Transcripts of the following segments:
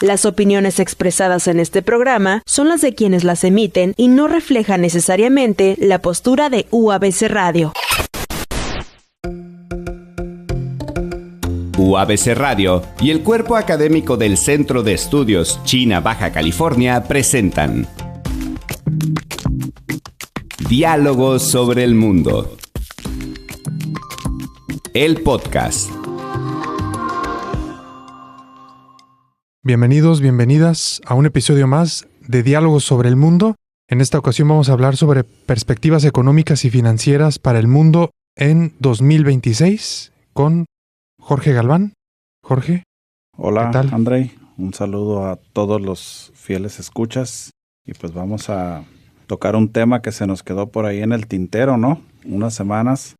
Las opiniones expresadas en este programa son las de quienes las emiten y no reflejan necesariamente la postura de UABC Radio. UABC Radio y el cuerpo académico del Centro de Estudios China Baja California presentan Diálogos sobre el Mundo. El podcast. Bienvenidos, bienvenidas a un episodio más de Diálogos sobre el Mundo. En esta ocasión vamos a hablar sobre perspectivas económicas y financieras para el mundo en 2026 con Jorge Galván. Jorge. Hola, ¿qué tal? Andrei. Un saludo a todos los fieles escuchas. Y pues vamos a tocar un tema que se nos quedó por ahí en el tintero, ¿no? Unas semanas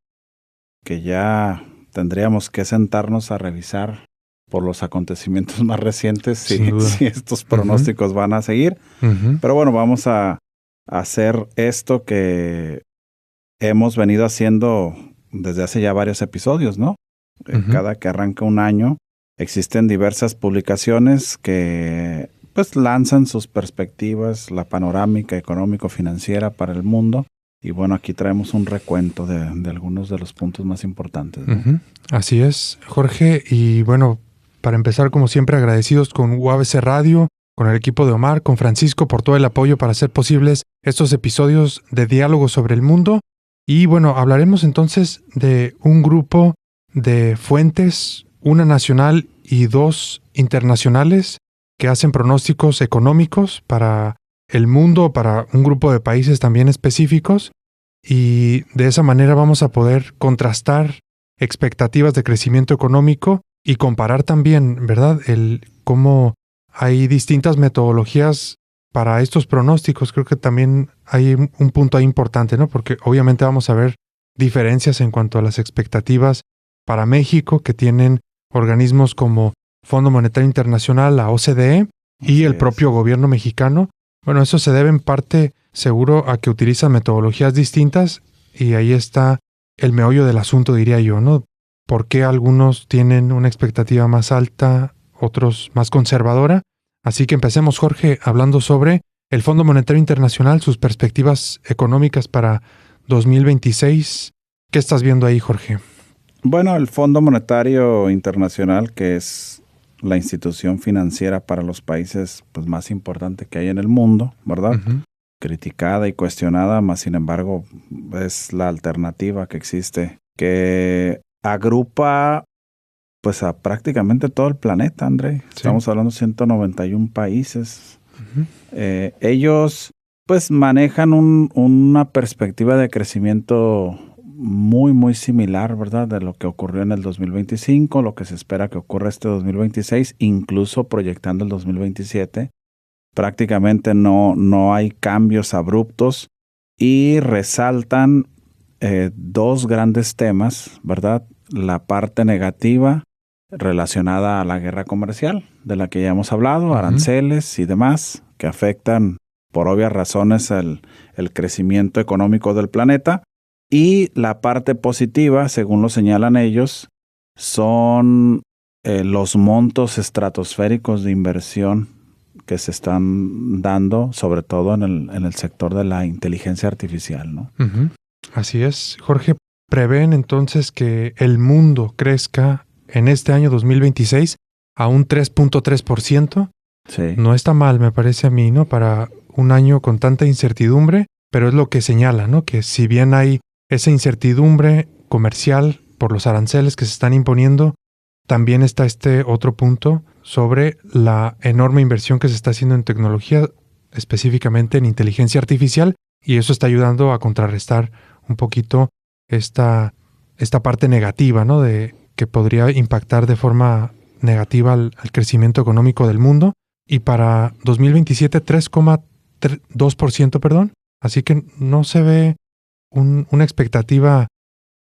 que ya tendríamos que sentarnos a revisar por los acontecimientos más recientes si estos pronósticos van a seguir. Pero bueno, vamos a hacer esto que hemos venido haciendo desde hace ya varios episodios, ¿no? Cada que arranca un año existen diversas publicaciones que pues lanzan sus perspectivas, la panorámica económico-financiera para el mundo. Y bueno, aquí traemos un recuento de algunos de los puntos más importantes, ¿no? Así es, Jorge. Y bueno, para empezar, como siempre, agradecidos con UABC Radio, con el equipo de Omar, con Francisco por todo el apoyo para hacer posibles estos episodios de Diálogos sobre el Mundo. Y bueno, hablaremos entonces de un grupo de fuentes, una nacional y dos internacionales, que hacen pronósticos económicos para el mundo, para un grupo de países también específicos. Y de esa manera vamos a poder contrastar expectativas de crecimiento económico y comparar también, ¿verdad?, cómo hay distintas metodologías para estos pronósticos. Creo que también hay un punto ahí importante, ¿no? Porque obviamente vamos a ver diferencias en cuanto a las expectativas para México, que tienen organismos como Fondo Monetario Internacional, la OCDE, y el propio gobierno mexicano. Bueno, eso se debe en parte, seguro, a que utilizan metodologías distintas, y ahí está el meollo del asunto, diría yo, ¿no? ¿Por qué algunos tienen una expectativa más alta, otros más conservadora? Así que empecemos, Jorge, hablando sobre el Fondo Monetario Internacional, sus perspectivas económicas para 2026. ¿Qué estás viendo ahí, Jorge? Bueno, el Fondo Monetario Internacional, que es la institución financiera para los países pues, más importante que hay en el mundo, ¿verdad? Criticada y cuestionada, más sin embargo es la alternativa que existe, que agrupa pues a prácticamente todo el planeta, Andrei. Estamos hablando de 191 países. Ellos pues manejan una perspectiva de crecimiento muy, muy similar, ¿verdad?, de lo que ocurrió en el 2025, lo que se espera que ocurra este 2026, incluso proyectando el 2027. Prácticamente no hay cambios abruptos y resaltan dos grandes temas, ¿verdad? La parte negativa relacionada a la guerra comercial, de la que ya hemos hablado, aranceles y demás, que afectan por obvias razones el crecimiento económico del planeta. Y la parte positiva, según lo señalan ellos, son los montos estratosféricos de inversión que se están dando, sobre todo en el sector de la inteligencia artificial, ¿no? Así es. Jorge, prevén entonces que el mundo crezca en este año 2026 a un 3.3%. Sí. No está mal, me parece a mí, ¿no?, para un año con tanta incertidumbre, pero es lo que señala, ¿no?, que si bien hay esa incertidumbre comercial por los aranceles que se están imponiendo, también está este otro punto sobre la enorme inversión que se está haciendo en tecnología, específicamente en inteligencia artificial, y eso está ayudando a contrarrestar un poquito esta parte negativa, ¿no?, de que podría impactar de forma negativa al crecimiento económico del mundo. Y para 2027, 3,2%, perdón. Así que no se ve una expectativa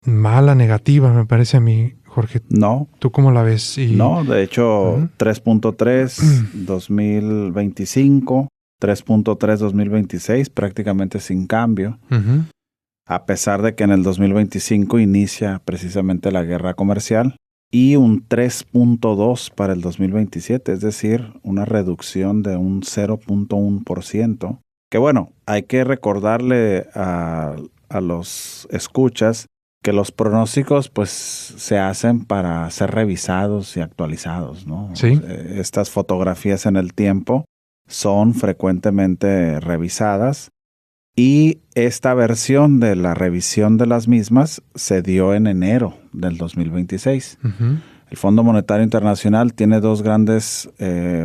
mala, negativa, me parece a mí, Jorge. No. ¿Tú cómo la ves? No, de hecho, 3.3 2025, 3.3 2026, prácticamente sin cambio. A pesar de que en el 2025 inicia precisamente la guerra comercial, y un 3.2% para el 2027, es decir, una reducción de un 0.1%. Que bueno, hay que recordarle a los escuchas que los pronósticos pues se hacen para ser revisados y actualizados, ¿no? Sí. Estas fotografías en el tiempo son frecuentemente revisadas y esta versión de la revisión de las mismas se dio en enero del 2026. Uh-huh. El Fondo Monetario Internacional tiene dos grandes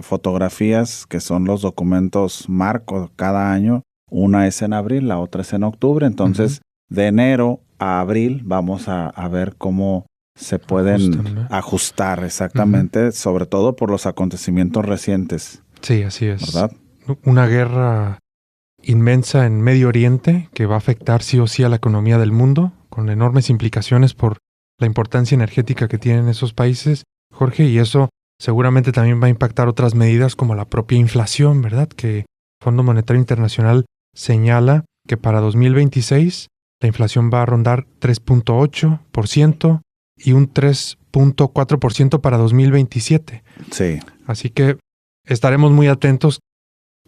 fotografías que son los documentos marco cada año. Una es en abril, la otra es en octubre. Entonces, de enero a abril vamos a ver cómo se pueden ajustar exactamente, sobre todo por los acontecimientos recientes. Sí, así es. ¿Verdad? Una guerra inmensa en Medio Oriente que va a afectar sí o sí a la economía del mundo, con enormes implicaciones por la importancia energética que tienen esos países, Jorge, y eso seguramente también va a impactar otras medidas como la propia inflación, ¿verdad? Que el Fondo Monetario Internacional señala que para 2026 la inflación va a rondar 3.8% y un 3.4% para 2027. Sí. Así que estaremos muy atentos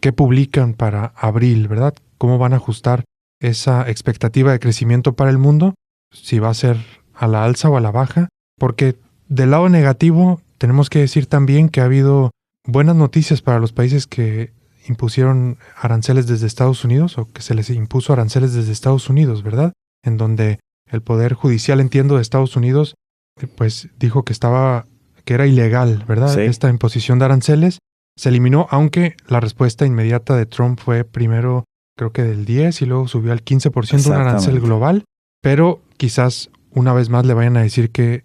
qué publican para abril, ¿verdad? Cómo van a ajustar esa expectativa de crecimiento para el mundo, si va a ser a la alza o a la baja, porque del lado negativo tenemos que decir también que ha habido buenas noticias para los países que impusieron aranceles desde Estados Unidos o que se les impuso aranceles desde Estados Unidos, ¿verdad? En donde el Poder Judicial, entiendo, de Estados Unidos, pues dijo que era ilegal, ¿verdad? Sí. Esta imposición de aranceles se eliminó, aunque la respuesta inmediata de Trump fue primero creo que del 10 y luego subió al 15% un arancel global, pero quizás una vez más le vayan a decir que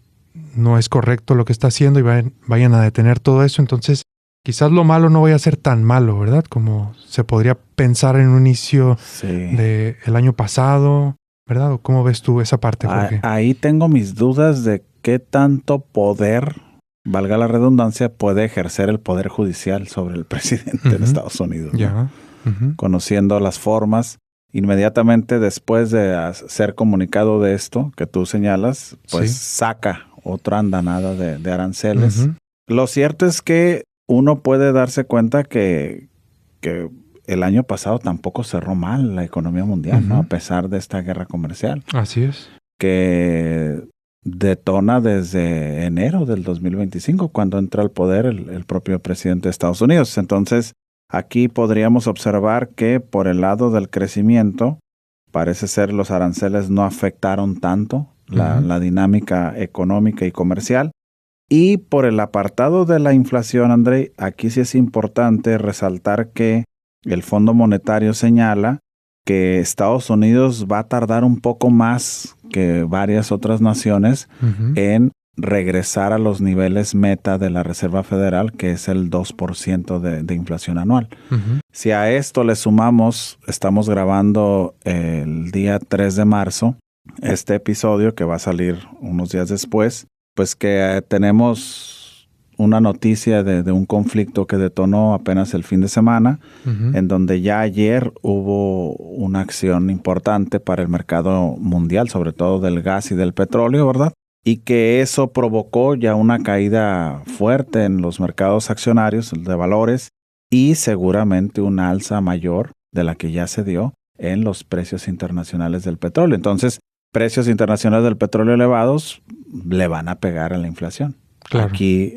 no es correcto lo que está haciendo y vayan a detener todo eso. Entonces, quizás lo malo no vaya a ser tan malo, ¿verdad? Como se podría pensar en un inicio del año pasado, ¿verdad? ¿O cómo ves tú esa parte, Jorge? Ahí tengo mis dudas de qué tanto poder, valga la redundancia, puede ejercer el Poder Judicial sobre el presidente de Estados Unidos, ¿no? Ya. Conociendo las formas. Inmediatamente después de ser comunicado de esto que tú señalas, pues saca otra andanada de aranceles. Lo cierto es que uno puede darse cuenta que el año pasado tampoco cerró mal la economía mundial, ¿no? A pesar de esta guerra comercial. Así es. Que detona desde enero del 2025, cuando entra al poder el propio presidente de Estados Unidos. Entonces, aquí podríamos observar que por el lado del crecimiento, parece ser los aranceles no afectaron tanto la dinámica económica y comercial. Y por el apartado de la inflación, Andrei, aquí sí es importante resaltar que el Fondo Monetario señala que Estados Unidos va a tardar un poco más que varias otras naciones en regresar a los niveles meta de la Reserva Federal, que es el 2% de inflación anual. Si a esto le sumamos, estamos grabando el día 3 de marzo, este episodio que va a salir unos días después, pues que tenemos una noticia de un conflicto que detonó apenas el fin de semana, en donde ya ayer hubo una acción importante para el mercado mundial, sobre todo del gas y del petróleo, ¿verdad? Y que eso provocó ya una caída fuerte en los mercados accionarios de valores y seguramente una alza mayor de la que ya se dio en los precios internacionales del petróleo. Entonces, precios internacionales del petróleo elevados le van a pegar a la inflación. Claro. Aquí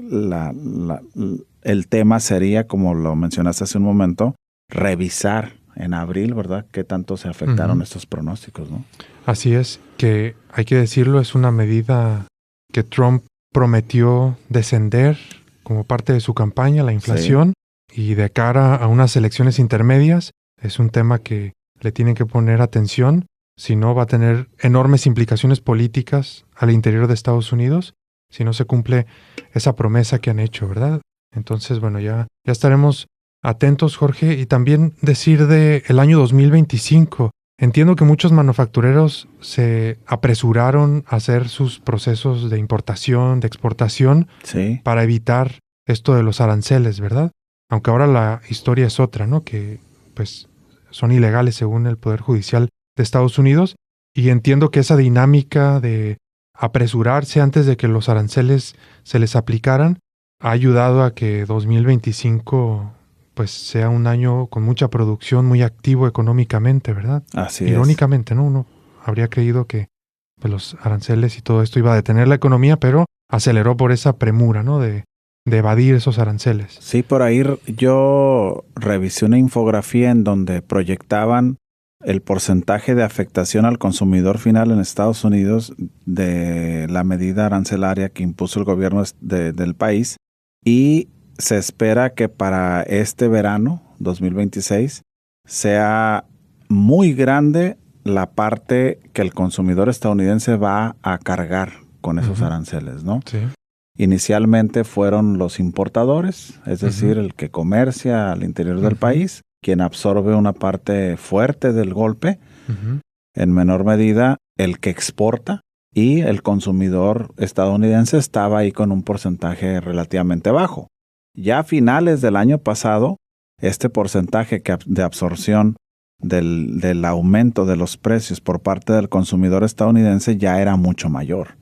el tema sería, como lo mencionaste hace un momento, revisar en abril, ¿verdad?, qué tanto se afectaron estos pronósticos, ¿no? Así es, que hay que decirlo, es una medida que Trump prometió descender como parte de su campaña, la inflación, y de cara a unas elecciones intermedias, es un tema que le tienen que poner atención, si no va a tener enormes implicaciones políticas al interior de Estados Unidos, si no se cumple esa promesa que han hecho, ¿verdad? Entonces, bueno, ya estaremos atentos, Jorge, y también decir del año 2025. Entiendo que muchos manufactureros se apresuraron a hacer sus procesos de importación, de exportación, para evitar esto de los aranceles, ¿verdad? Aunque ahora la historia es otra, ¿no? Que pues son ilegales según el Poder Judicial de Estados Unidos, y entiendo que esa dinámica de apresurarse antes de que los aranceles se les aplicaran ha ayudado a que 2025 pues sea un año con mucha producción, muy activo económicamente, ¿verdad? Así Irónicamente, ¿no? Uno habría creído que pues, los aranceles y todo esto iba a detener la economía, pero aceleró por esa premura, ¿no? De evadir esos aranceles. Sí, por ahí yo revisé una infografía en donde proyectaban el porcentaje de afectación al consumidor final en Estados Unidos de la medida arancelaria que impuso el gobierno del país, y se espera que para este verano 2026 sea muy grande la parte que el consumidor estadounidense va a cargar con esos aranceles, ¿no? Sí. Inicialmente fueron los importadores, es decir, el que comercia al interior del país, quien absorbe una parte fuerte del golpe, en menor medida el que exporta, y el consumidor estadounidense estaba ahí con un porcentaje relativamente bajo. Ya a finales del año pasado, este porcentaje de absorción del aumento de los precios por parte del consumidor estadounidense ya era mucho mayor.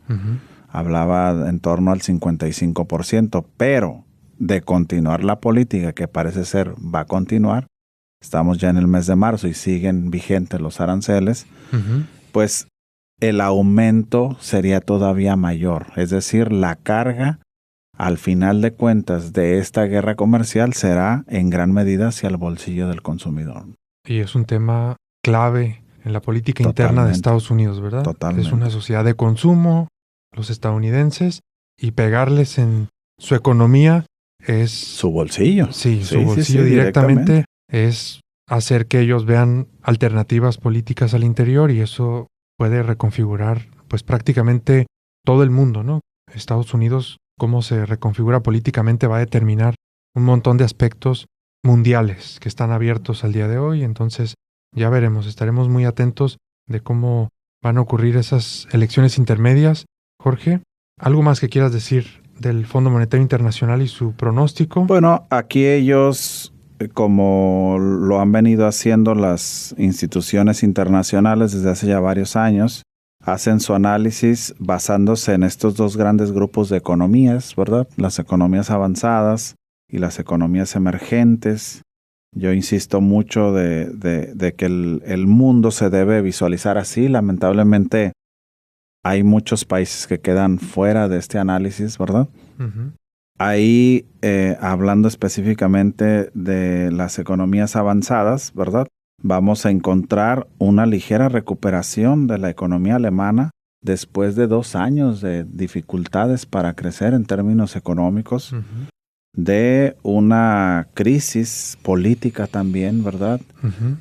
Hablaba en torno al 55%, pero de continuar la política, que parece ser va a continuar, estamos ya en el mes de marzo y siguen vigentes los aranceles, pues el aumento sería todavía mayor. Es decir, la carga, al final de cuentas, de esta guerra comercial será en gran medida hacia el bolsillo del consumidor. Y es un tema clave en la política interna de Estados Unidos, ¿verdad? Totalmente. Es una sociedad de consumo, los estadounidenses, y pegarles en su economía es... Su bolsillo. Sí, su bolsillo directamente es hacer que ellos vean alternativas políticas al interior, y eso puede reconfigurar pues prácticamente todo el mundo, ¿no? Estados Unidos, cómo se reconfigura políticamente, va a determinar un montón de aspectos mundiales que están abiertos al día de hoy. Entonces ya veremos, estaremos muy atentos de cómo van a ocurrir esas elecciones intermedias. Jorge, ¿algo más que quieras decir del Fondo Monetario Internacional y su pronóstico? Bueno, aquí ellos, como lo han venido haciendo las instituciones internacionales desde hace ya varios años, hacen su análisis basándose en estos dos grandes grupos de economías, ¿verdad? Las economías avanzadas y las economías emergentes. Yo insisto mucho de que el mundo se debe visualizar así. Lamentablemente hay muchos países que quedan fuera de este análisis, ¿verdad? Ahí, hablando específicamente de las economías avanzadas, ¿verdad? Vamos a encontrar una ligera recuperación de la economía alemana después de 2 años de dificultades para crecer en términos económicos, de una crisis política también, ¿verdad?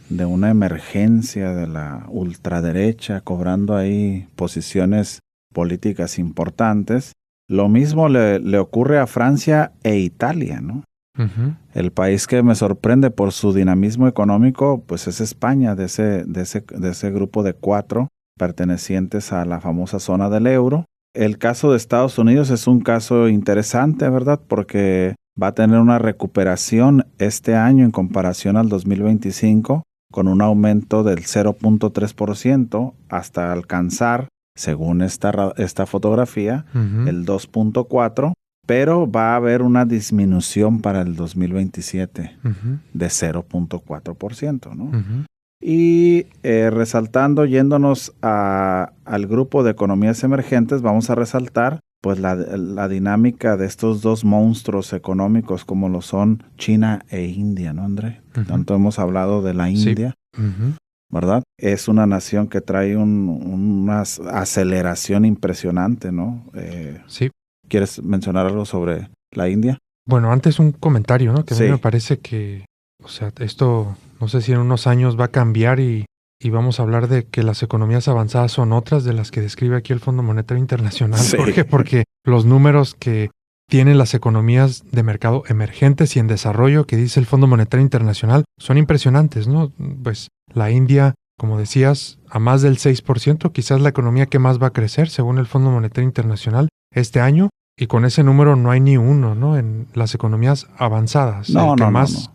De una emergencia de la ultraderecha cobrando ahí posiciones políticas importantes. Lo mismo le ocurre a Francia e Italia, ¿no? El país que me sorprende por su dinamismo económico, pues es España, de ese grupo de 4 pertenecientes a la famosa zona del euro. El caso de Estados Unidos es un caso interesante, ¿verdad? Porque va a tener una recuperación este año en comparación al 2025, con un aumento del 0.3% hasta alcanzar, según esta fotografía, el 2.4%. Pero va a haber una disminución para el 2027 de 0.4%, ¿no? Y resaltando, yéndonos al grupo de economías emergentes, vamos a resaltar pues la dinámica de estos dos monstruos económicos como lo son China e India, ¿no, André? Tanto hemos hablado de la India, ¿verdad? Es una nación que trae una aceleración impresionante, ¿no? Sí. ¿Quieres mencionar algo sobre la India? Bueno, antes un comentario, ¿no? Que a mí me parece que, o sea, esto no sé si en unos años va a cambiar y vamos a hablar de que las economías avanzadas son otras de las que describe aquí el Fondo Monetario Internacional. Sí. ¿Por qué? Porque los números que tienen las economías de mercado emergentes y en desarrollo que dice el Fondo Monetario Internacional son impresionantes, ¿no? Pues la India, como decías, a más del 6%, quizás la economía que más va a crecer según el Fondo Monetario Internacional este año, y con ese número no hay ni uno, ¿no? En las economías avanzadas. El que más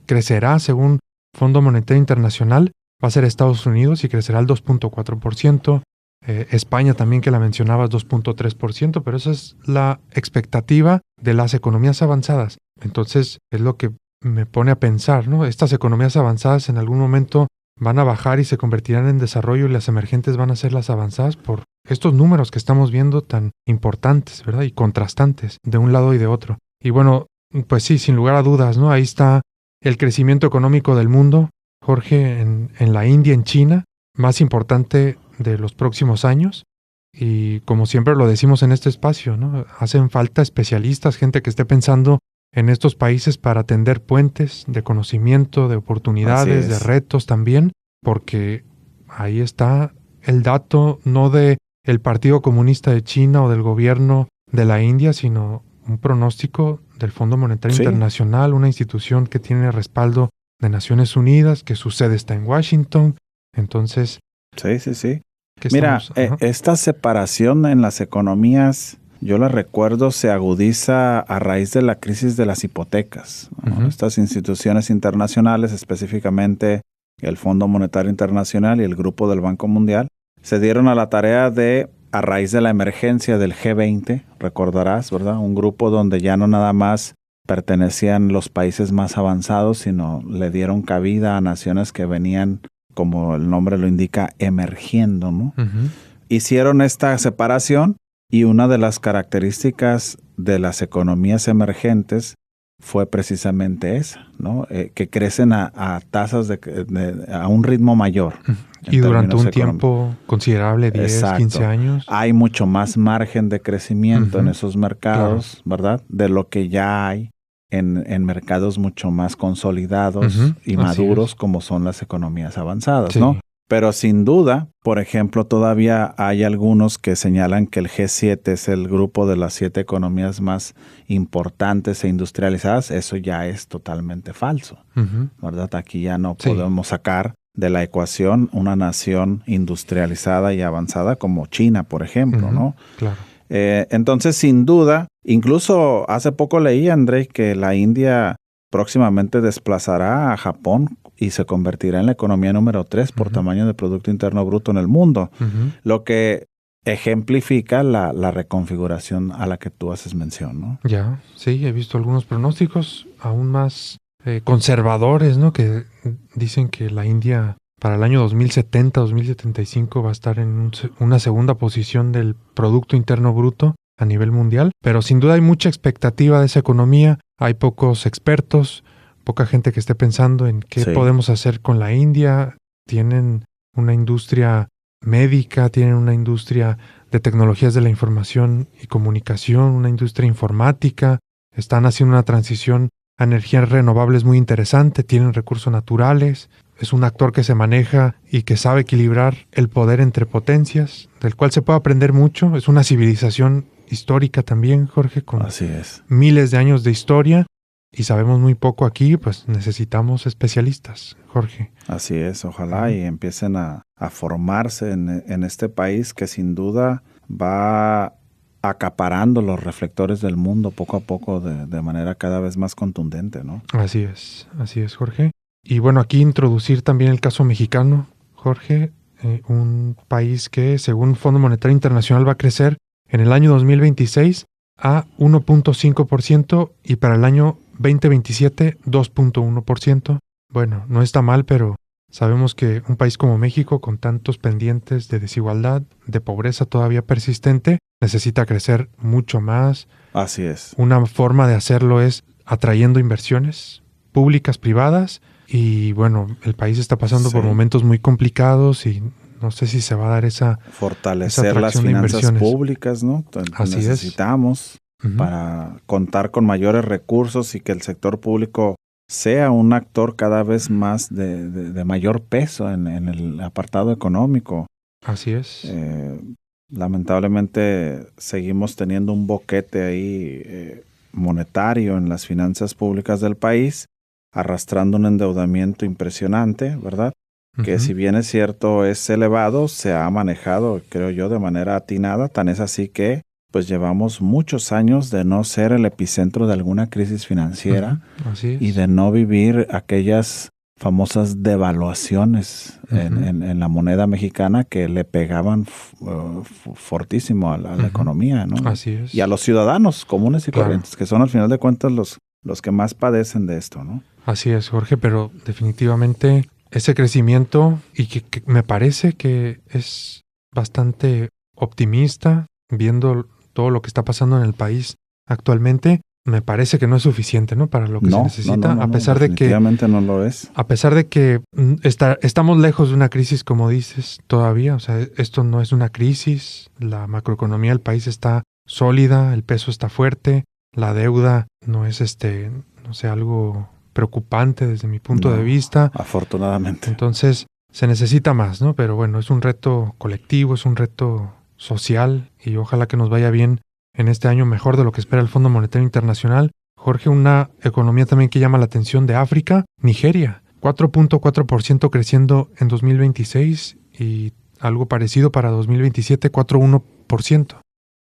crecerá según Fondo Monetario Internacional va a ser Estados Unidos y crecerá al 2.4%, España también, que la mencionabas, 2.3%, pero esa es la expectativa de las economías avanzadas. Entonces, es lo que me pone a pensar, ¿no? Estas economías avanzadas en algún momento van a bajar y se convertirán en desarrollo, y las emergentes van a ser las avanzadas por estos números que estamos viendo tan importantes, ¿verdad? Y contrastantes de un lado y de otro. Y bueno, pues sí, sin lugar a dudas, ¿no? Ahí está el crecimiento económico del mundo, Jorge, en la India, en China, más importante de los próximos años. Y como siempre lo decimos en este espacio, ¿no? Hacen falta especialistas, gente que esté pensando en estos países para atender puentes de conocimiento, de oportunidades, de retos también, porque ahí está el dato no de el Partido Comunista de China o del gobierno de la India, sino un pronóstico del Fondo Monetario Internacional, una institución que tiene respaldo de Naciones Unidas, que su sede está en Washington. Entonces, sí. Mira, esta separación en las economías, yo la recuerdo, se agudiza a raíz de la crisis de las hipotecas, ¿no? Estas instituciones internacionales, específicamente el Fondo Monetario Internacional y el Grupo del Banco Mundial, se dieron a la tarea de, a raíz de la emergencia del G20, recordarás, ¿verdad? Un grupo donde ya no nada más pertenecían los países más avanzados, sino le dieron cabida a naciones que venían, como el nombre lo indica, emergiendo, ¿no? Hicieron esta separación, y una de las características de las economías emergentes fue precisamente esa, ¿no? Que crecen a tasas a un ritmo mayor. Y durante un tiempo considerable, 10, 15 años. Hay mucho más margen de crecimiento en esos mercados, ¿verdad? De lo que ya hay en mercados mucho más consolidados y maduros, como son las economías avanzadas, ¿no? Pero sin duda, por ejemplo, todavía hay algunos que señalan que el G7 es el grupo de las 7 economías más importantes e industrializadas. Eso ya es totalmente falso, ¿verdad? Aquí ya no podemos sacar de la ecuación una nación industrializada y avanzada como China, por ejemplo, ¿no? Claro. Entonces, sin duda, incluso hace poco leí, André, que la India próximamente desplazará a Japón y se convertirá en la economía número 3 por tamaño de Producto Interno Bruto en el mundo, lo que ejemplifica la reconfiguración a la que tú haces mención, ¿no? Ya, sí, he visto algunos pronósticos aún más conservadores, ¿no? Que dicen que la India para el año 2070, 2075 va a estar en una segunda posición del Producto Interno Bruto a nivel mundial, pero sin duda hay mucha expectativa de esa economía, hay pocos expertos, poca gente que esté pensando en qué podemos hacer con la India. Tienen una industria médica, tienen una industria de tecnologías de la información y comunicación, una industria informática, están haciendo una transición a energías renovables muy interesante, tienen recursos naturales, es un actor que se maneja y que sabe equilibrar el poder entre potencias, del cual se puede aprender mucho. Es una civilización histórica también, Jorge, con miles de años de historia, y sabemos muy poco aquí, pues necesitamos especialistas, Jorge. Así es, ojalá y empiecen a formarse en este país que sin duda va acaparando los reflectores del mundo poco a poco de manera cada vez más contundente, ¿no? Así es, Jorge. Y bueno, aquí introducir también el caso mexicano, Jorge, un país que según Fondo Monetario Internacional va a crecer en el año 2026 a 1.5% y para el año 2027 2.1%. Bueno, no está mal, pero sabemos que un país como México, con tantos pendientes de desigualdad, de pobreza todavía persistente, necesita crecer mucho más. Así es. Una forma de hacerlo es atrayendo inversiones públicas, privadas, y bueno, el país está pasando por momentos muy complicados y no sé si se va a dar esa fortalecer las finanzas públicas, ¿no? Así necesitamos para contar con mayores recursos y que el sector público sea un actor cada vez más de mayor peso en el apartado económico. Así es. Lamentablemente seguimos teniendo un boquete ahí monetario en las finanzas públicas del país, arrastrando un endeudamiento impresionante, ¿verdad? Que si bien es cierto es elevado, se ha manejado, creo yo, de manera atinada, tan es así que pues llevamos muchos años de no ser el epicentro de alguna crisis financiera Así es. y de no vivir aquellas famosas devaluaciones en la moneda mexicana que le pegaban fortísimo a la economía, ¿no? Así es. Y a los ciudadanos comunes y corrientes, que son al final de cuentas los que más padecen de esto, ¿no? Así es, Jorge, pero definitivamente ese crecimiento y que me parece que es bastante optimista viendo todo lo que está pasando en el país actualmente, me parece que no es suficiente, ¿no? Para lo que se necesita, a pesar de que definitivamente no lo es. A pesar de que estamos lejos de una crisis, como dices, todavía, o sea, esto no es una crisis, la macroeconomía del país está sólida, el peso está fuerte, la deuda no es no sé, algo preocupante desde mi punto de vista. Afortunadamente. Entonces, se necesita más, ¿no? Pero bueno, es un reto colectivo, es un reto social y ojalá que nos vaya bien en este año, mejor de lo que espera el Fondo Monetario Internacional. Jorge, una economía también que llama la atención de África, Nigeria, 4.4% creciendo en 2026 y algo parecido para 2027, 4.1%.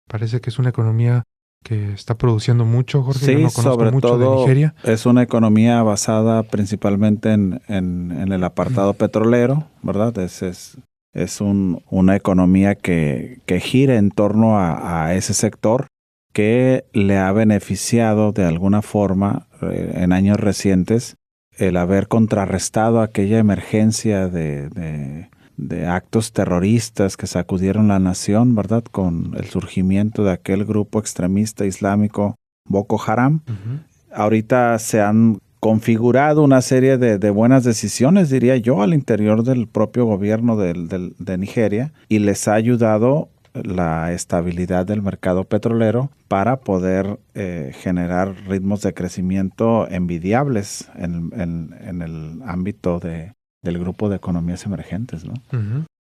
Parece que es una economía que está produciendo mucho, Jorge. Sí, yo no conozco sobre mucho todo de Nigeria. Es una economía basada principalmente en el apartado petrolero, ¿verdad? Es una economía que gira en torno a ese sector que le ha beneficiado de alguna forma en años recientes el haber contrarrestado aquella emergencia de actos terroristas que sacudieron la nación, ¿verdad? Con el surgimiento de aquel grupo extremista islámico Boko Haram. Ahorita se han configurado una serie de buenas decisiones, diría yo, al interior del propio gobierno de Nigeria y les ha ayudado la estabilidad del mercado petrolero para poder generar ritmos de crecimiento envidiables en el ámbito del grupo de economías emergentes, ¿no?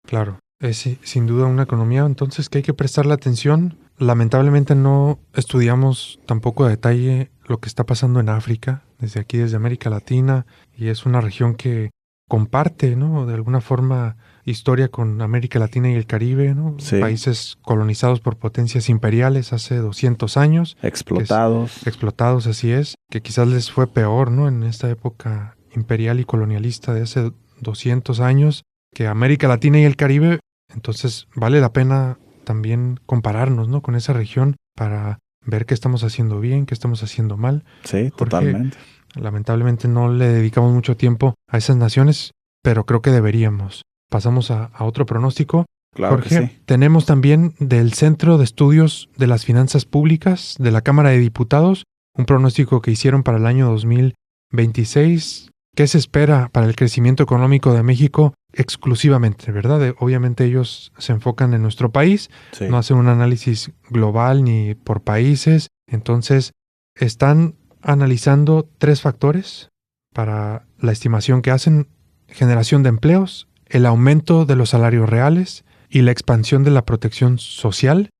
Claro, es sin duda una economía entonces que hay que prestarle atención. Lamentablemente no estudiamos tampoco a detalle lo que está pasando en África, desde aquí, desde América Latina, y es una región que comparte, ¿no? De alguna forma historia con América Latina y el Caribe, ¿no? Sí. Países colonizados por potencias imperiales hace 200 años. Explotados. Explotados, así es, que quizás les fue peor, ¿no? En esta época imperial y colonialista de hace 200 años que América Latina y el Caribe. Entonces vale la pena también compararnos, ¿no? Con esa región para ver qué estamos haciendo bien, qué estamos haciendo mal. Sí, Jorge, totalmente. Lamentablemente no le dedicamos mucho tiempo a esas naciones, pero creo que deberíamos. Pasamos a otro pronóstico. Claro, Jorge, que sí. tenemos también del Centro de Estudios de las Finanzas Públicas de la Cámara de Diputados un pronóstico que hicieron para el año 2026. ¿Qué se espera para el crecimiento económico de México exclusivamente, verdad? Obviamente ellos se enfocan en nuestro país, Sí. no hacen un análisis global ni por países. Entonces, están analizando 3 factores para la estimación que hacen: generación de empleos, el aumento de los salarios reales y la expansión de la protección social.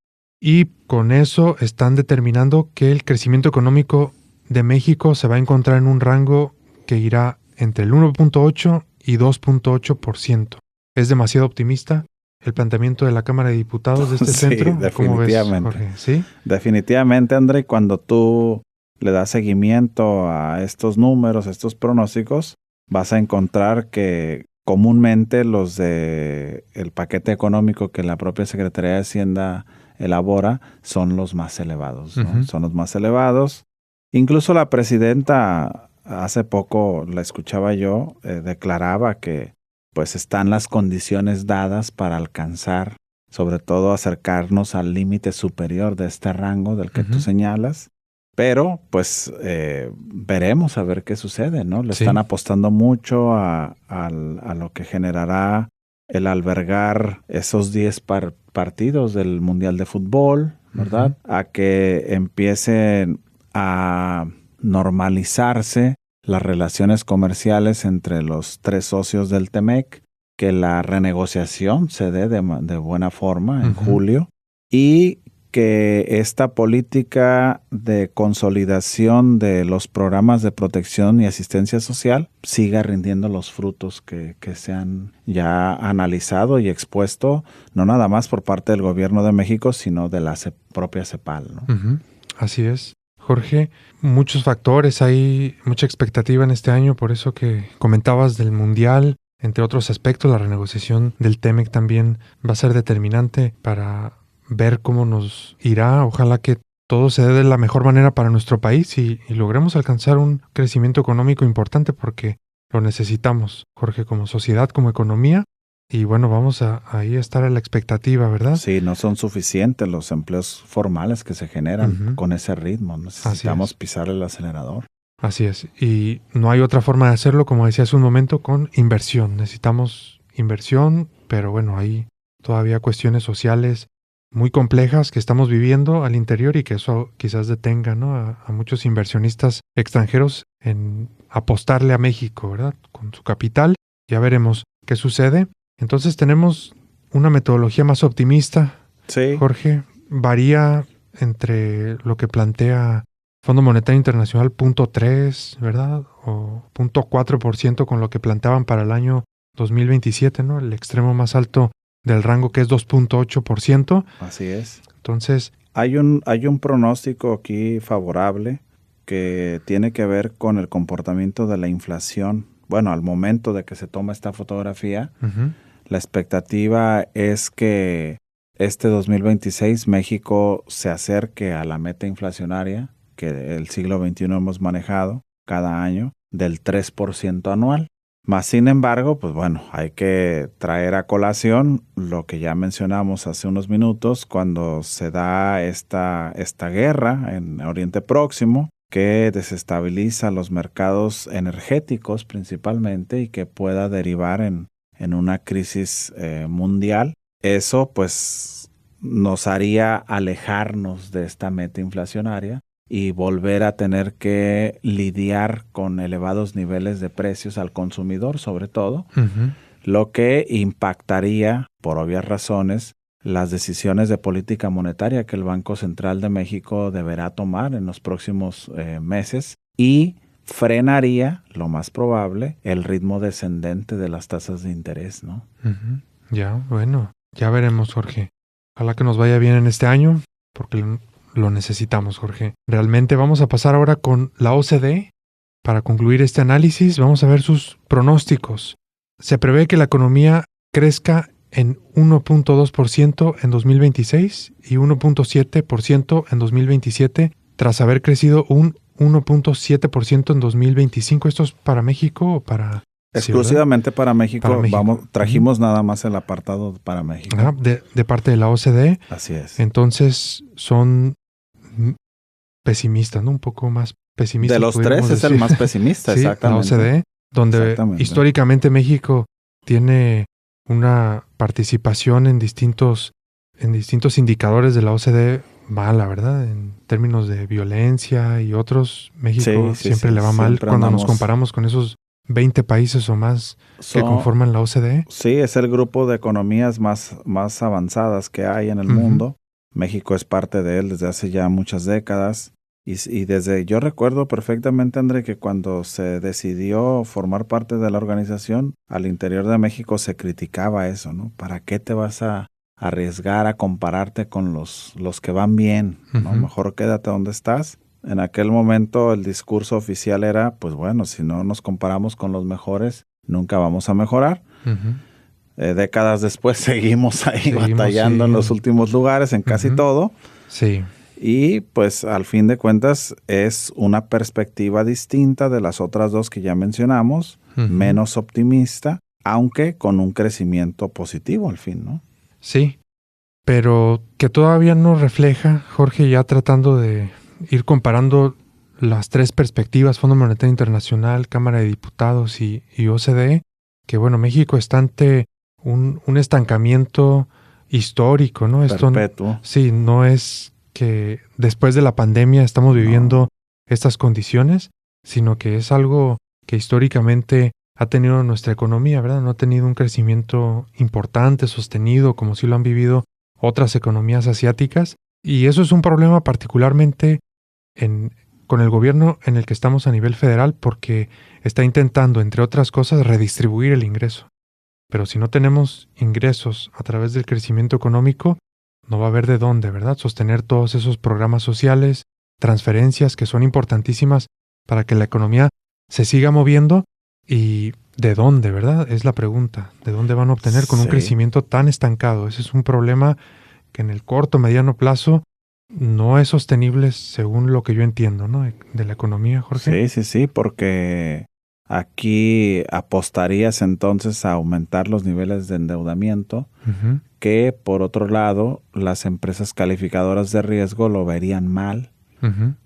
Y con eso están determinando que el crecimiento económico de México se va a encontrar en un rango que irá entre el 1.8 y 2.8%. ¿Es demasiado optimista el planteamiento de la Cámara de Diputados de este Sí, centro? ¿Cómo ves, definitivamente. Jorge? ¿Sí? Definitivamente, André, cuando tú le das seguimiento a estos números, a estos pronósticos, vas a encontrar que comúnmente los de el paquete económico que la propia Secretaría de Hacienda elabora son los más elevados, ¿no? Ujú. Son los más elevados. Incluso la presidenta, hace poco la escuchaba yo, declaraba que pues están las condiciones dadas para alcanzar, sobre todo acercarnos al límite superior de este rango del que tú Ujú. señalas. Pero pues veremos a ver qué sucede, ¿no? Le Sí. están apostando mucho a lo que generará el albergar esos 10 partidos del Mundial de Fútbol, ¿verdad? A que empiecen a normalizarse las relaciones comerciales entre los 3 socios del TEMEC, que la renegociación se dé de buena forma en Ujú. julio y que esta política de consolidación de los programas de protección y asistencia social siga rindiendo los frutos que se han ya analizado y expuesto, no nada más por parte del gobierno de México, sino de la propia CEPAL, ¿no? Ujú. Así es. Jorge. Muchos factores, hay mucha expectativa en este año, por eso que comentabas del Mundial, entre otros aspectos, la renegociación del TEMEC también va a ser determinante para ver cómo nos irá. Ojalá que todo se dé de la mejor manera para nuestro país y logremos alcanzar un crecimiento económico importante porque lo necesitamos, Jorge, como sociedad, como economía. Y bueno, vamos a ahí estar a la expectativa, ¿verdad? Sí, no son suficientes los empleos formales que se generan con ese ritmo. Necesitamos pisarle el acelerador. Así es. Y no hay otra forma de hacerlo, como decía hace un momento, con inversión. Necesitamos inversión, pero bueno, hay todavía cuestiones sociales muy complejas que estamos viviendo al interior y que eso quizás detenga, ¿no?, a muchos inversionistas extranjeros en apostarle a México, ¿verdad?, con su capital. Ya veremos qué sucede. Entonces tenemos una metodología más optimista, sí, Jorge. Varía entre lo que plantea Fondo Monetario Internacional 0.3, ¿verdad? O 0.4% con lo que planteaban para el año 2027, ¿no? El extremo más alto del rango, que es 2.8%. Así es. Entonces, hay un pronóstico aquí favorable que tiene que ver con el comportamiento de la inflación. Bueno, al momento de que se toma esta fotografía, la expectativa es que este 2026 México se acerque a la meta inflacionaria que el siglo XXI hemos manejado cada año del 3% anual. Más sin embargo, pues bueno, hay que traer a colación lo que ya mencionamos hace unos minutos cuando se da esta guerra en Oriente Próximo que desestabiliza los mercados energéticos principalmente y que pueda derivar en una crisis mundial. Eso pues nos haría alejarnos de esta meta inflacionaria y volver a tener que lidiar con elevados niveles de precios al consumidor, sobre todo, lo que impactaría, por obvias razones, las decisiones de política monetaria que el Banco Central de México deberá tomar en los próximos meses y frenaría, lo más probable, el ritmo descendente de las tasas de interés, ¿no? Ya, bueno, ya veremos, Jorge. Ojalá que nos vaya bien en este año, porque lo necesitamos, Jorge. Realmente vamos a pasar ahora con la OCDE. Para concluir este análisis, vamos a ver sus pronósticos. Se prevé que la economía crezca en 1.2% en 2026 y 1.7% en 2027, tras haber crecido un 1.7% en 2025. ¿Esto es para México o para...? Exclusivamente, ¿sí, para México. Para México. Trajimos nada más el apartado para México. De parte de la OCDE. Así es. Entonces son pesimistas, ¿no? Un poco más pesimistas. De los tres es el más pesimista, sí, exactamente. La OCDE, donde históricamente México tiene una participación en distintos indicadores de la OCDE mala, ¿verdad? En términos de violencia y otros, México siempre le va mal cuando nos comparamos con esos 20 países o más que conforman la OCDE. Sí, es el grupo de economías más avanzadas que hay en el mundo. México es parte de él desde hace ya muchas décadas. Y desde, yo recuerdo perfectamente, André, que cuando se decidió formar parte de la organización, al interior de México se criticaba eso, ¿no? ¿Para qué te vas a arriesgar a compararte con los que van bien, ¿no? Mejor quédate donde estás. En aquel momento el discurso oficial era, pues bueno, si no nos comparamos con los mejores, nunca vamos a mejorar. Décadas después seguimos batallando en los últimos lugares, en casi todo. Sí. Y pues al fin de cuentas es una perspectiva distinta de las otras dos que ya mencionamos, menos optimista, aunque con un crecimiento positivo al fin, ¿no? Sí, pero que todavía no refleja, Jorge, ya tratando de ir comparando las tres perspectivas, Fondo Monetario Internacional, Cámara de Diputados y OCDE, que bueno, México está ante un estancamiento histórico, ¿no? Perpetuo. Sí, no es que después de la pandemia estamos viviendo estas condiciones, sino que es algo que históricamente ha tenido nuestra economía, ¿verdad? No ha tenido un crecimiento importante, sostenido, como sí lo han vivido otras economías asiáticas. Y eso es un problema particularmente con el gobierno en el que estamos a nivel federal, porque está intentando, entre otras cosas, redistribuir el ingreso. Pero si no tenemos ingresos a través del crecimiento económico, no va a haber de dónde, ¿verdad? Sostener todos esos programas sociales, transferencias que son importantísimas para que la economía se siga moviendo. ¿Y de dónde, verdad? Es la pregunta. ¿De dónde van a obtener con un crecimiento tan estancado? Ese es un problema que en el corto, mediano plazo no es sostenible según lo que yo entiendo, ¿no? De la economía, Jorge. Sí, porque aquí apostarías entonces a aumentar los niveles de endeudamiento, que por otro lado las empresas calificadoras de riesgo lo verían mal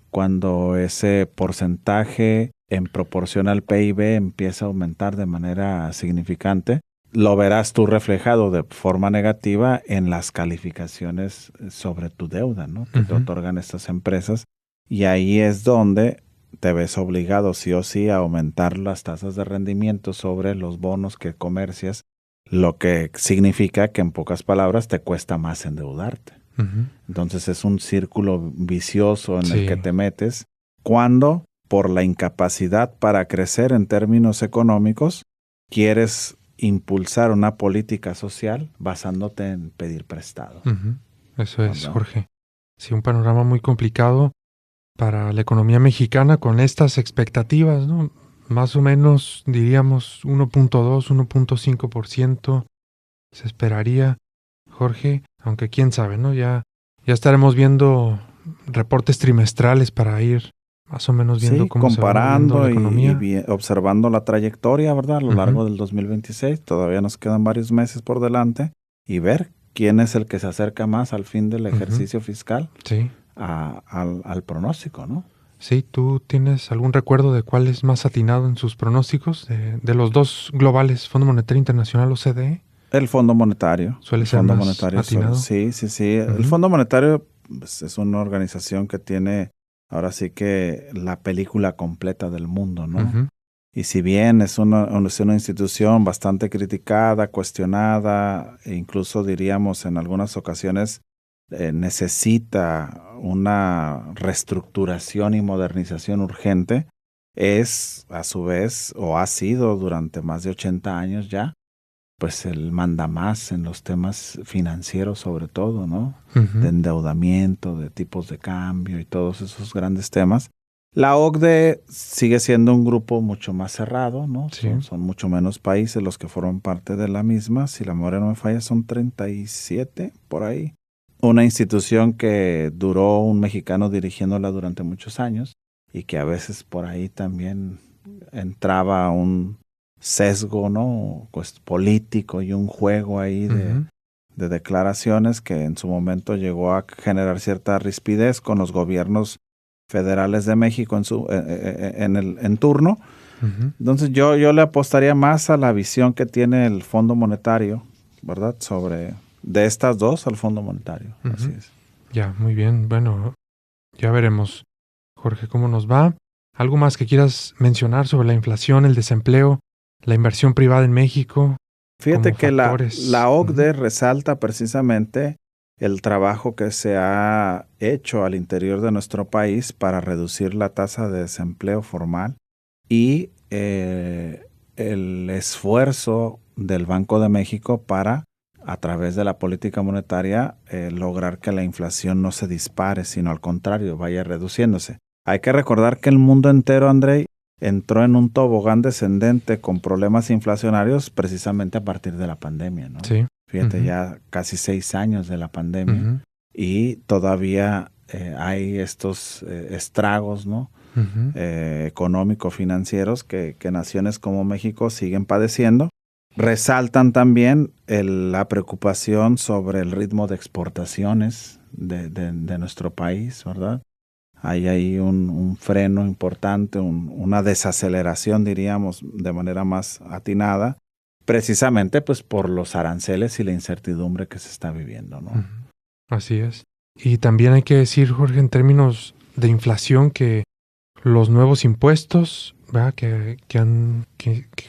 cuando ese porcentaje en proporción al PIB empieza a aumentar de manera significante. Lo verás tú reflejado de forma negativa en las calificaciones sobre tu deuda, ¿no? Que te otorgan estas empresas. Y ahí es donde te ves obligado sí o sí a aumentar las tasas de rendimiento sobre los bonos que comercias, lo que significa que en pocas palabras te cuesta más endeudarte. Entonces es un círculo vicioso en el que te metes cuando, por la incapacidad para crecer en términos económicos, quieres impulsar una política social basándote en pedir prestado. Eso es, Jorge. Sí, un panorama muy complicado para la economía mexicana con estas expectativas, ¿no? Más o menos, diríamos, 1.2, 1.5% se esperaría, Jorge, aunque quién sabe, ¿no? Ya estaremos viendo reportes trimestrales para ir más o menos viendo cómo comparando se va moviendo la economía. Y observando la trayectoria, ¿verdad? A lo largo del 2026, todavía nos quedan varios meses por delante, y ver quién es el que se acerca más al fin del ejercicio fiscal al pronóstico, ¿no? Sí, ¿tú tienes algún recuerdo de cuál es más atinado en sus pronósticos de los dos globales, Fondo Monetario Internacional, OCDE? El Fondo Monetario. ¿Suele ser más atinado? Sí. El Fondo Monetario pues, es una organización que tiene ahora sí que la película completa del mundo, ¿no? Y si bien es una institución bastante criticada, cuestionada, e incluso diríamos en algunas ocasiones necesita una reestructuración y modernización urgente, es a su vez, o ha sido durante más de 80 años ya, pues el mandamás en los temas financieros sobre todo, ¿no? De endeudamiento, de tipos de cambio y todos esos grandes temas. La OCDE sigue siendo un grupo mucho más cerrado, ¿no? Sí. Son mucho menos países los que forman parte de la misma. Si la memoria no me falla, son 37 por ahí. Una institución que duró un mexicano dirigiéndola durante muchos años y que a veces por ahí también entraba un sesgo, ¿no? Pues político y un juego ahí de declaraciones que en su momento llegó a generar cierta rispidez con los gobiernos federales de México en turno. Entonces yo le apostaría más a la visión que tiene el Fondo Monetario, ¿verdad? De estas dos al Fondo Monetario. Así es. Ya, muy bien. Bueno, ya veremos, Jorge, cómo nos va. ¿Algo más que quieras mencionar sobre la inflación, el desempleo, la inversión privada en México? Fíjate que la OCDE resalta precisamente el trabajo que se ha hecho al interior de nuestro país para reducir la tasa de desempleo formal y el esfuerzo del Banco de México para, a través de la política monetaria, lograr que la inflación no se dispare, sino al contrario, vaya reduciéndose. Hay que recordar que el mundo entero, Andrei, entró en un tobogán descendente con problemas inflacionarios precisamente a partir de la pandemia, ¿no? Sí. Fíjate, ya casi 6 años de la pandemia y todavía hay estos estragos, ¿no? Económico-financieros que naciones como México siguen padeciendo. Resaltan también la preocupación sobre el ritmo de exportaciones de nuestro país, ¿verdad? Hay ahí un freno importante, una desaceleración, diríamos, de manera más atinada, precisamente pues por los aranceles y la incertidumbre que se está viviendo, ¿no? Así es. Y también hay que decir, Jorge, en términos de inflación, que los nuevos impuestos, ¿verdad? que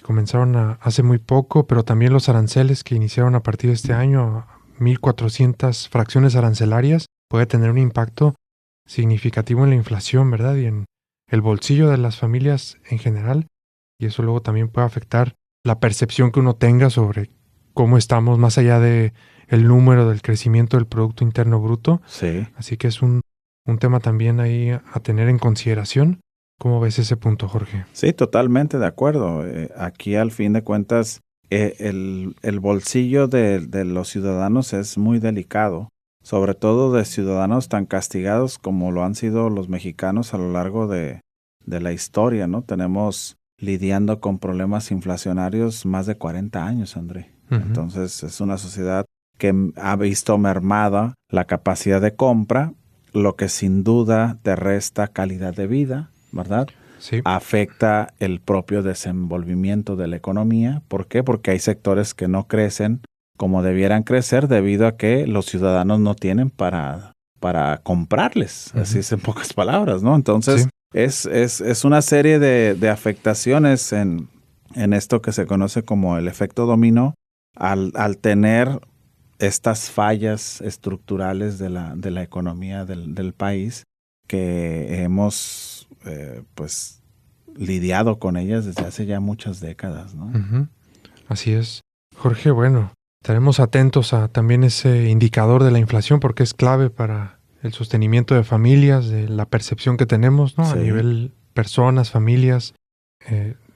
comenzaron hace muy poco, pero también los aranceles que iniciaron a partir de este año, 1,400 fracciones arancelarias, puede tener un impacto significativo en la inflación, ¿verdad? Y en el bolsillo de las familias en general. Y eso luego también puede afectar la percepción que uno tenga sobre cómo estamos más allá de el número del crecimiento del Producto Interno Bruto. Sí. Así que es un un tema también ahí a tener en consideración. ¿Cómo ves ese punto, Jorge? Sí, totalmente de acuerdo. Aquí al fin de cuentas el bolsillo de los ciudadanos es muy delicado, sobre todo de ciudadanos tan castigados como lo han sido los mexicanos a lo largo de la historia, ¿no? Tenemos lidiando con problemas inflacionarios más de 40 años, André. Uh-huh. Entonces es una sociedad que ha visto mermada la capacidad de compra, lo que sin duda te resta calidad de vida, ¿verdad? Sí. Afecta el propio desenvolvimiento de la economía. ¿Por qué? Porque hay sectores que no crecen como debieran crecer debido a que los ciudadanos no tienen para comprarles. Uh-huh. Así es en pocas palabras, ¿no? Entonces, sí. Es una serie de afectaciones en esto que se conoce como el efecto dominó al tener estas fallas estructurales de la economía del país que hemos pues lidiado con ellas desde hace ya muchas décadas, ¿no? Uh-huh. Así es. Jorge, bueno, estaremos atentos a también ese indicador de la inflación porque es clave para el sostenimiento de familias, de la percepción que tenemos, ¿no? Sí. A nivel personas, familias,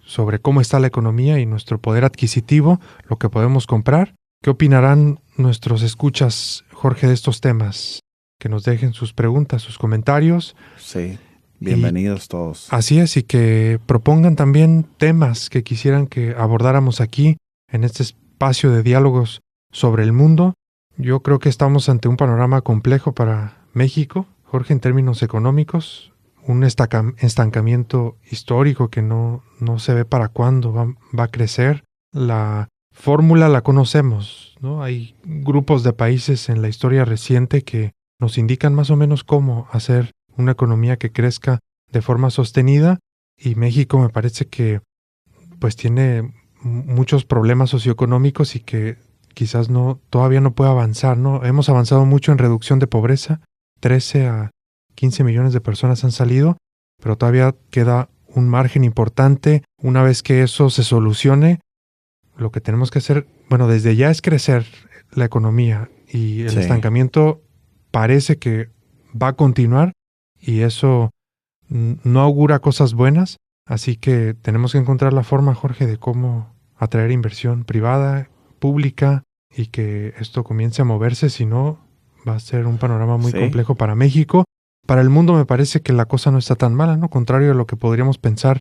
sobre cómo está la economía y nuestro poder adquisitivo, lo que podemos comprar. ¿Qué opinarán nuestros escuchas, Jorge, de estos temas? Que nos dejen sus preguntas, sus comentarios. Sí, bienvenidos todos. Así es, y que propongan también temas que quisieran que abordáramos aquí en este espacio de diálogos sobre el mundo. Yo creo que estamos ante un panorama complejo para México, Jorge, en términos económicos, un estancamiento histórico que no se ve para cuándo va a crecer. La fórmula la conocemos, ¿no? Hay grupos de países en la historia reciente que nos indican más o menos cómo hacer una economía que crezca de forma sostenida, y México me parece que pues tiene muchos problemas socioeconómicos y que quizás todavía no puede avanzar, ¿no? Hemos avanzado mucho en reducción de pobreza, 13 a 15 millones de personas han salido, pero todavía queda un margen importante. Una vez que eso se solucione, lo que tenemos que hacer, bueno, desde ya es crecer la economía, y el estancamiento parece que va a continuar y eso no augura cosas buenas, así que tenemos que encontrar la forma, Jorge, de cómo atraer inversión privada, pública, y que esto comience a moverse, si no va a ser un panorama muy complejo para México. Para el mundo me parece que la cosa no está tan mala, ¿no? Contrario a lo que podríamos pensar,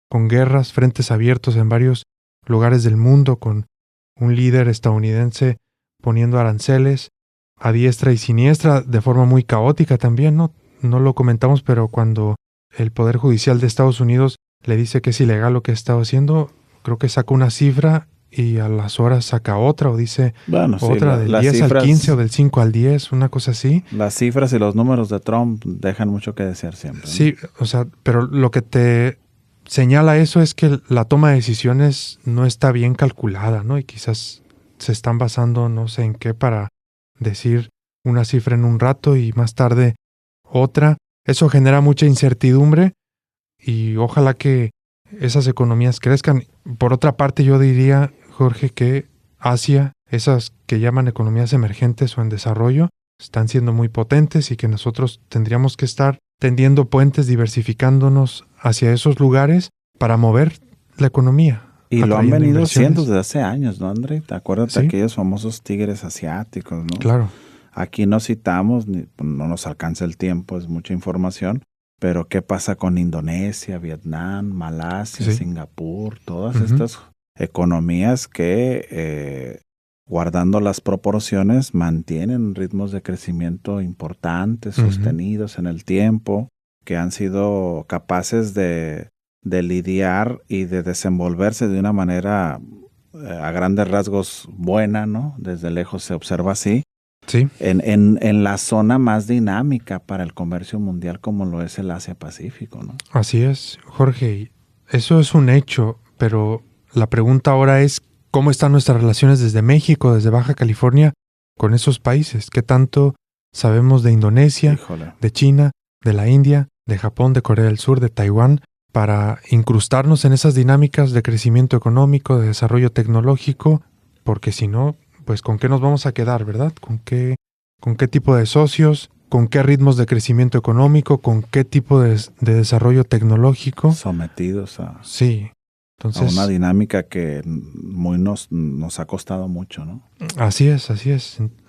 con guerras, frentes abiertos en varios lugares del mundo, con un líder estadounidense poniendo aranceles a diestra y siniestra de forma muy caótica también, ¿no? No lo comentamos, pero cuando el Poder Judicial de Estados Unidos le dice que es ilegal lo que ha estado haciendo, creo que saca una cifra y a las horas saca otra, o dice otra, del 10 al 15 o del 5 al 10, una cosa así. Las cifras y los números de Trump dejan mucho que desear siempre, ¿no? Sí, o sea, pero lo que te señala eso es que la toma de decisiones no está bien calculada, ¿no? Y quizás se están basando no sé en qué para decir una cifra en un rato y más tarde otra. Eso genera mucha incertidumbre y ojalá que esas economías crezcan. Por otra parte, yo diría, Jorge, que Asia, esas que llaman economías emergentes o en desarrollo, están siendo muy potentes y que nosotros tendríamos que estar tendiendo puentes, diversificándonos hacia esos lugares para mover la economía. Y lo han venido haciendo desde hace años, ¿no, André? ¿Te acuerdas de aquellos famosos tigres asiáticos, no? Claro. Aquí no citamos, no nos alcanza el tiempo, es mucha información, pero ¿qué pasa con Indonesia, Vietnam, Malasia, Singapur? Todas estas economías que, guardando las proporciones, mantienen ritmos de crecimiento importantes, sostenidos en el tiempo, que han sido capaces de lidiar y de desenvolverse de una manera a grandes rasgos buena, ¿no? Desde lejos se observa así. Sí. En la zona más dinámica para el comercio mundial como lo es el Asia-Pacífico, ¿no? Así es, Jorge. Eso es un hecho, pero la pregunta ahora es ¿cómo están nuestras relaciones desde México, desde Baja California, con esos países? ¿Qué tanto sabemos de Indonesia, de China, de la India, de Japón, de Corea del Sur, de Taiwán, para incrustarnos en esas dinámicas de crecimiento económico, de desarrollo tecnológico? Porque si no, pues ¿con qué nos vamos a quedar, verdad? ¿Con qué tipo de socios? con qué ritmos de crecimiento económico, con qué tipo de desarrollo tecnológico. Sometidos a, sí. Entonces, a una dinámica que muy nos ha costado mucho, ¿no? Así es.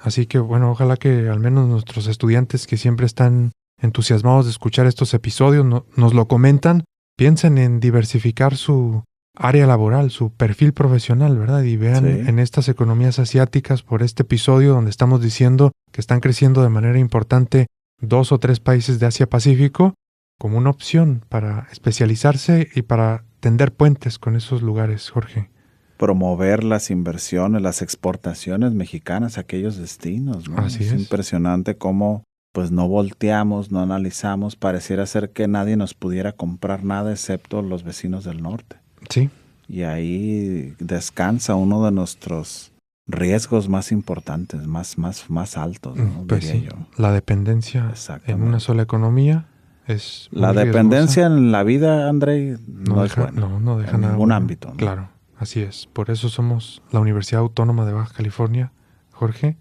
Así que, bueno, ojalá que al menos nuestros estudiantes que siempre están entusiasmados de escuchar estos episodios nos lo comentan, piensen en diversificar su área laboral, su perfil profesional, ¿verdad? Y vean en estas economías asiáticas, por este episodio donde estamos diciendo que están creciendo de manera importante 2 o 3 países de Asia-Pacífico, como una opción para especializarse y para tender puentes con esos lugares, Jorge. Promover las inversiones, las exportaciones mexicanas a aquellos destinos, ¿no? Así es. Impresionante cómo pues no volteamos, no analizamos, pareciera ser que nadie nos pudiera comprar nada excepto los vecinos del norte. Sí. Y ahí descansa uno de nuestros riesgos más importantes, más altos, ¿no? Pues diría sí, yo. la dependencia en una sola economía es muy la dependencia riesgosa. en la vida, Andrei, no es buena. No deja en nada ningún bueno. ámbito, ¿no? Claro, así es. Por eso somos la Universidad Autónoma de Baja California, Jorge,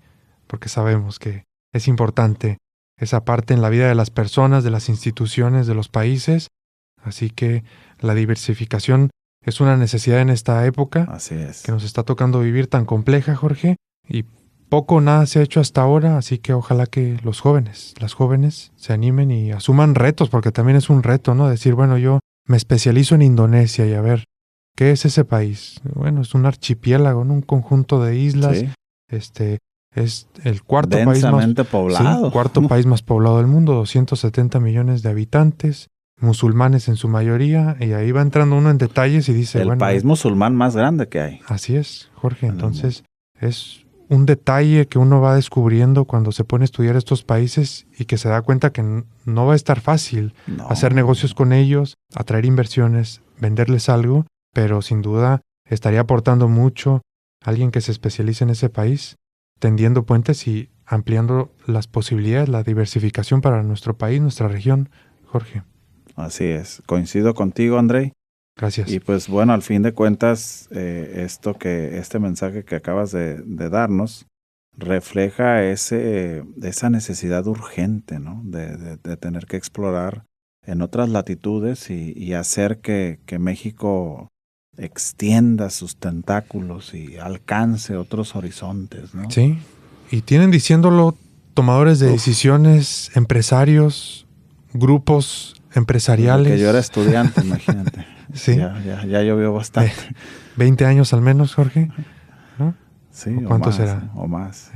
porque sabemos que es importante esa parte en la vida de las personas, de las instituciones, de los países. Así que la diversificación es una necesidad en esta época. Así es. Que nos está tocando vivir tan compleja, Jorge, y poco o nada se ha hecho hasta ahora, así que ojalá que las jóvenes se animen y asuman retos, porque también es un reto, ¿no? Decir, bueno, yo me especializo en Indonesia y a ver, ¿qué es ese país? Bueno, es un archipiélago, ¿no? Un conjunto de islas. Sí. Es el cuarto densamente poblado. Sí, cuarto país más poblado del mundo, 270 millones de habitantes, musulmanes en su mayoría, y ahí va entrando uno en detalles y dice, el país musulmán más grande que hay. Así es, Jorge. Entonces, es un detalle que uno va descubriendo cuando se pone a estudiar estos países y que se da cuenta que no va a estar fácil hacer negocios con ellos, atraer inversiones, venderles algo, pero sin duda estaría aportando mucho alguien que se especialice en ese país, tendiendo puentes y ampliando las posibilidades, la diversificación para nuestro país, nuestra región, Jorge. Así es. Coincido contigo, Andrei. Gracias. Y pues bueno, al fin de cuentas, este mensaje que acabas de darnos refleja esa necesidad urgente, ¿no? De tener que explorar en otras latitudes y hacer que México extienda sus tentáculos y alcance otros horizontes, ¿no? Sí, y tienen diciéndolo tomadores de decisiones, empresarios, grupos empresariales. Porque yo era estudiante, imagínate. Sí. Ya llovió bastante. 20 años al menos, Jorge, ¿no? Sí, ¿Cuánto será? O más.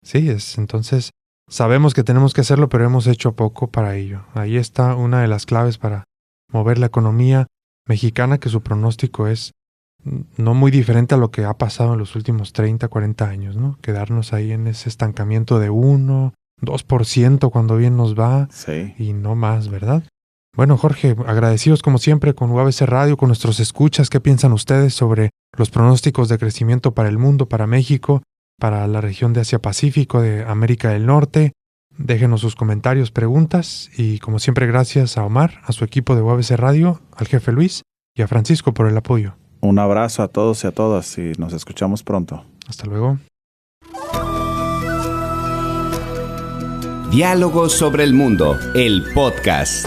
Sí, entonces sabemos que tenemos que hacerlo, pero hemos hecho poco para ello. Ahí está una de las claves para mover la economía mexicana, que su pronóstico es no muy diferente a lo que ha pasado en los últimos 30, 40 años, ¿no? Quedarnos ahí en ese estancamiento de 1, 2% cuando bien nos va, y no más, ¿verdad? Bueno, Jorge, agradecidos como siempre con UABC Radio, con nuestros escuchas. ¿Qué piensan ustedes sobre los pronósticos de crecimiento para el mundo, para México, para la región de Asia-Pacífico, de América del Norte? Déjenos sus comentarios, preguntas, y como siempre gracias a Omar, a su equipo de UABC Radio, al jefe Luis y a Francisco por el apoyo. Un abrazo a todos y a todas y nos escuchamos pronto. Hasta luego. Diálogos sobre el Mundo, el podcast.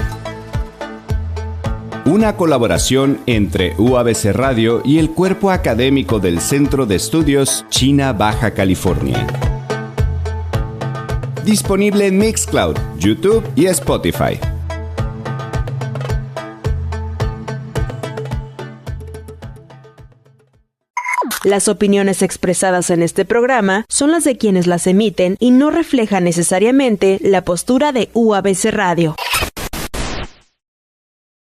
Una colaboración entre UABC Radio y el cuerpo académico del Centro de Estudios China Baja California. Disponible en Mixcloud, YouTube y Spotify. Las opiniones expresadas en este programa son las de quienes las emiten y no reflejan necesariamente la postura de UABC Radio.